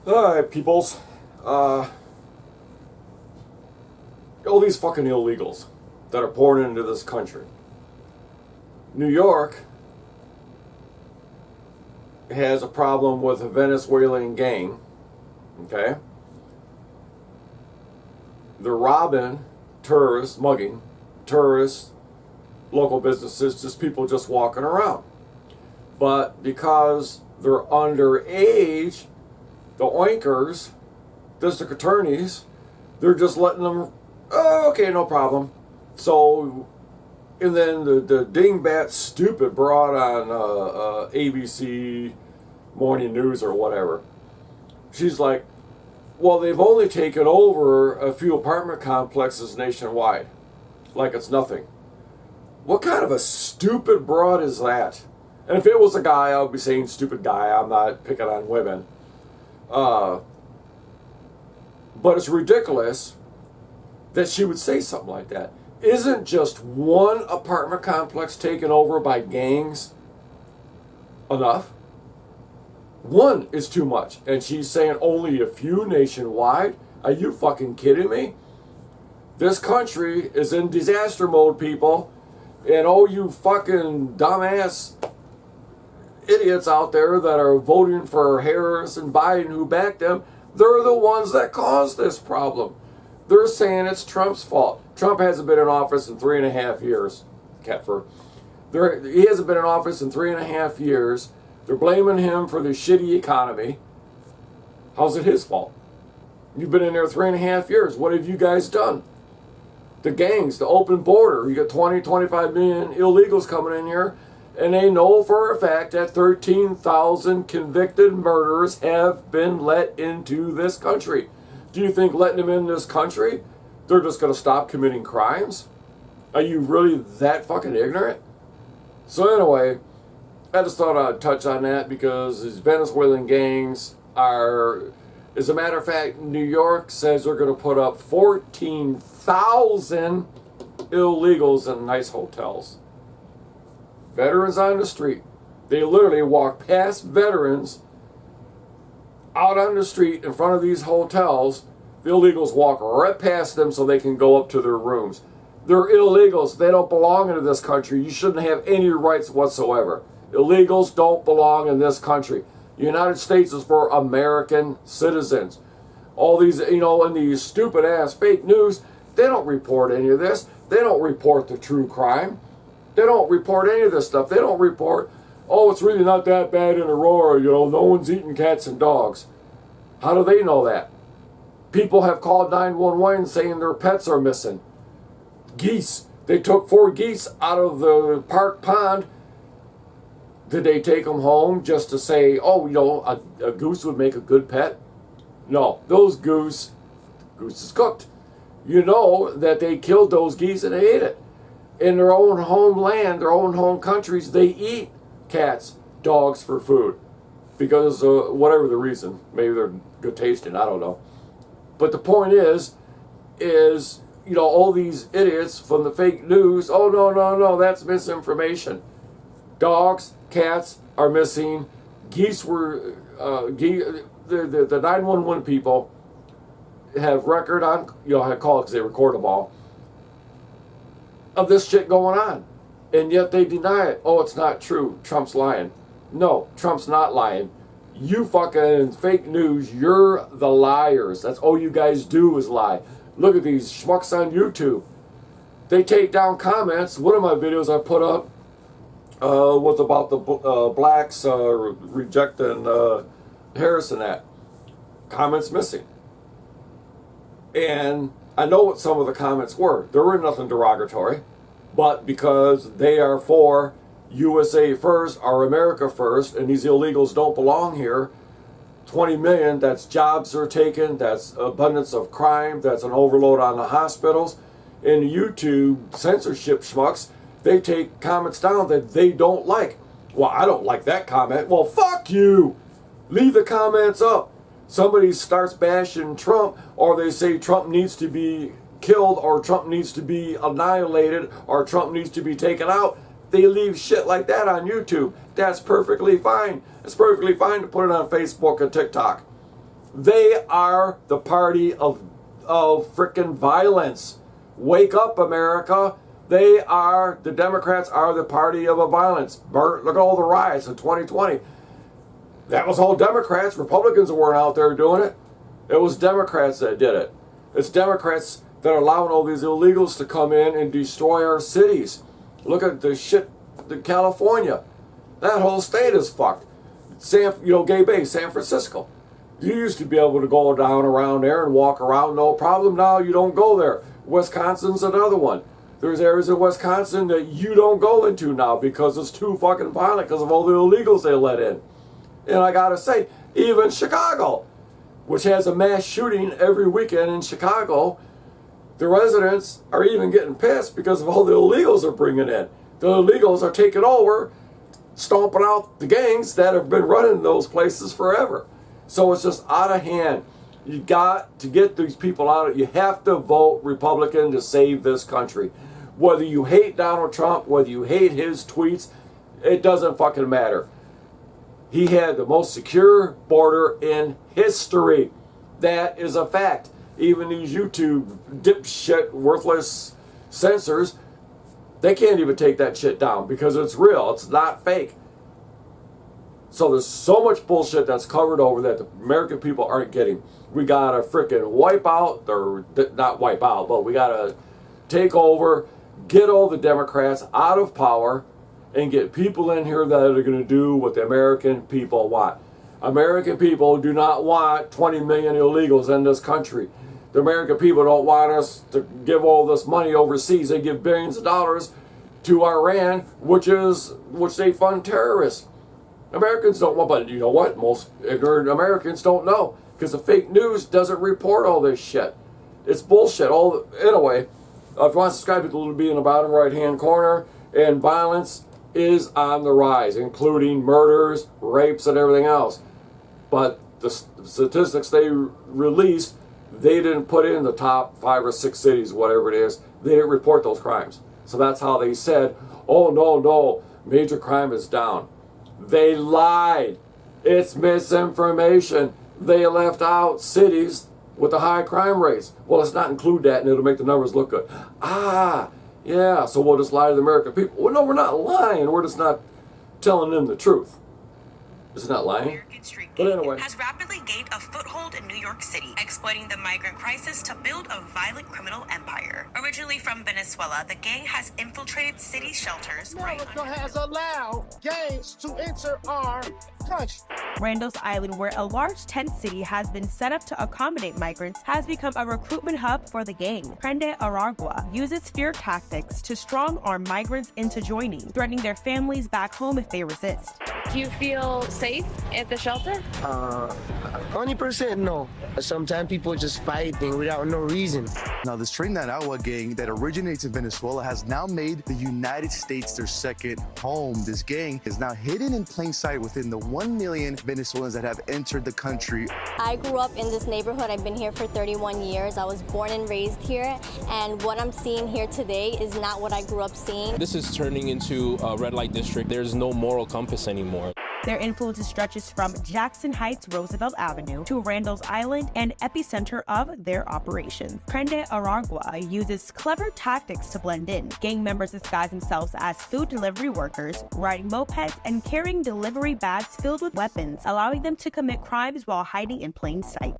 Alright, peoples. All these fucking illegals that are pouring into this country. New York has a problem with a Venezuelan gang. Okay? They're robbing tourists, mugging tourists, local businesses, just people just walking around. But because they're underage, the oinkers, district attorneys, they're just letting them, oh, okay, no problem. So, and then the dingbat stupid broad on ABC Morning News or whatever, she's like, well, they've only taken over a few apartment complexes nationwide. Like it's nothing. What kind of a stupid broad is that? And if it was a guy, I would be saying stupid guy. I'm not picking on women. But it's ridiculous that she would say something like that. Isn't just one apartment complex taken over by gangs enough? One is too much. And she's saying only a few nationwide? Are you fucking kidding me? This country is in disaster mode, people. And oh, you fucking dumbass idiots out there that are voting for Harris and Biden who backed them, they're the ones that caused this problem. They're saying it's Trump's fault. Trump hasn't been in office in 3.5 years, Ketfer. He hasn't been in office in 3.5 years. They're blaming him for the shitty economy. How's it his fault? You've been in there 3.5 years. What have you guys done? The gangs, the open border. You got 20, 25 million illegals coming in here. And they know for a fact that 13,000 convicted murderers have been let into this country. Do you think letting them in this country, they're just going to stop committing crimes? Are you really that fucking ignorant? So anyway, I just thought I'd touch on that because these Venezuelan gangs are, as a matter of fact, New York says they're going to put up 14,000 illegals in nice hotels. Veterans on the street. They literally walk past veterans out on the street in front of these hotels. The illegals walk right past them so they can go up to their rooms. They're illegals. They don't belong in this country. You shouldn't have any rights whatsoever. Illegals don't belong in this country. The United States is for American citizens. All these, and these stupid ass fake news, they don't report any of this. They don't report the true crime. They don't report any of this stuff. They don't report, oh, it's really not that bad in Aurora, no one's eating cats and dogs. How do they know that? People have called 911 saying their pets are missing. Geese. They took 4 geese out of the park pond. Did they take them home just to say, oh, a goose would make a good pet? No, those goose is cooked. You know that they killed those geese and they ate it. In their own homeland, their own home countries, they eat cats, dogs for food. Because whatever the reason. Maybe they're good tasting, I don't know. But the point is, all these idiots from the fake news, oh, no, that's misinformation. Dogs, cats are missing. Geese were, the 911 people have record on, I call it because they record them all, of this shit going on. And yet they deny it. Oh, it's not true. Trump's lying. No, Trump's not lying. You fucking fake news, you're the liars. That's all you guys do is lie. Look at these schmucks on YouTube. They take down comments. One of my videos I put up was about the blacks rejecting Harris and that. Comments missing. And I know what some of the comments were. There were nothing derogatory. But because they are for USA first, or America first, and these illegals don't belong here, 20 million, that's jobs are taken, that's abundance of crime, that's an overload on the hospitals. And YouTube censorship schmucks, they take comments down that they don't like. Well, I don't like that comment. Well, fuck you! Leave the comments up. Somebody starts bashing Trump, or they say Trump needs to be killed, or Trump needs to be annihilated, or Trump needs to be taken out. They leave shit like that on YouTube. That's perfectly fine. It's perfectly fine to put it on Facebook and TikTok. They are the party of frickin' violence. Wake up, America. The Democrats are the party of violence. Look at all the riots in 2020. That was all Democrats. Republicans weren't out there doing it. It was Democrats that did it. It's Democrats that are allowing all these illegals to come in and destroy our cities. Look at the shit in California. That whole state is fucked. Gay Bay, San Francisco. You used to be able to go down around there and walk around, no problem. Now you don't go there. Wisconsin's another one. There's areas in Wisconsin that you don't go into now because it's too fucking violent because of all the illegals they let in. And I gotta say, even Chicago, which has a mass shooting every weekend in Chicago, the residents are even getting pissed because of all the illegals they're bringing in. The illegals are taking over, stomping out the gangs that have been running those places forever. So it's just out of hand. You got to get these people out. You have to vote Republican to save this country. Whether you hate Donald Trump, whether you hate his tweets, it doesn't fucking matter. He had the most secure border in history. That is a fact. Even these YouTube dipshit worthless censors, they can't even take that shit down because it's real. It's not fake. So there's so much bullshit that's covered over that the American people aren't getting. We gotta frickin' wipe out, or not wipe out, but we gotta take over, get all the Democrats out of power, and get people in here that are gonna do what the American people want. American people do not want 20 million illegals in this country. The American people don't want us to give all this money overseas. They give billions of dollars to Iran, which they fund terrorists. Americans don't want, but you know what? Most ignorant Americans don't know because the fake news doesn't report all this shit. It's bullshit. Anyway, if you want to subscribe, it'll be in the bottom right-hand corner. And violence is on the rise, including murders, rapes, and everything else. But the statistics they released, they didn't put in the top 5 or 6 cities, whatever it is. They didn't report those crimes. So that's how they said, oh, no, major crime is down. They lied. It's misinformation. They left out cities with the high crime rates. Well, let's not include that and it'll make the numbers look good. Yeah, so we'll just lie to the American people. Well, no, we're not lying. We're just not telling them the truth. It's not lying. But anyway. Has rapidly gained a foothold in New York City, exploiting the migrant crisis to build a violent criminal empire. Originally from Venezuela, the gang has infiltrated city shelters. America has allowed gangs to enter our country. Randall's Island, where a large tent city has been set up to accommodate migrants, has become a recruitment hub for the gang. Prende Aragua uses fear tactics to strong-arm migrants into joining, threatening their families back home if they resist. Do you feel safe at the shelter? 20% no. Sometimes people just fighting without no reason. Now, this Trinidad Agua gang that originates in Venezuela has now made the United States their second home. This gang is now hidden in plain sight within the 1 million Venezuelans that have entered the country. I grew up in this neighborhood. I've been here for 31 years. I was born and raised here, and what I'm seeing here today is not what I grew up seeing. This is turning into a red light district. There's no moral compass anymore. Their influence stretches from Jackson Heights, Roosevelt Avenue to Randall's Island and epicenter of their operations. Prende Aragua uses clever tactics to blend in. Gang members disguise themselves as food delivery workers, riding mopeds, and carrying delivery bags filled with weapons, allowing them to commit crimes while hiding in plain sight.